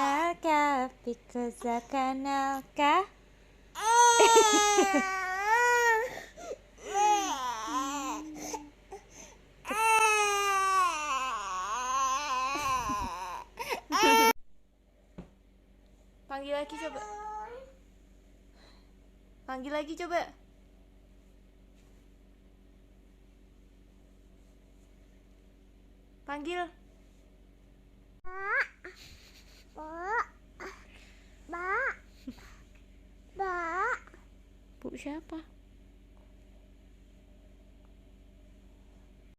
kenalkah, Pikoza kenalkah? Panggil lagi coba. Panggil lagi coba. Panggil. Bu siapa?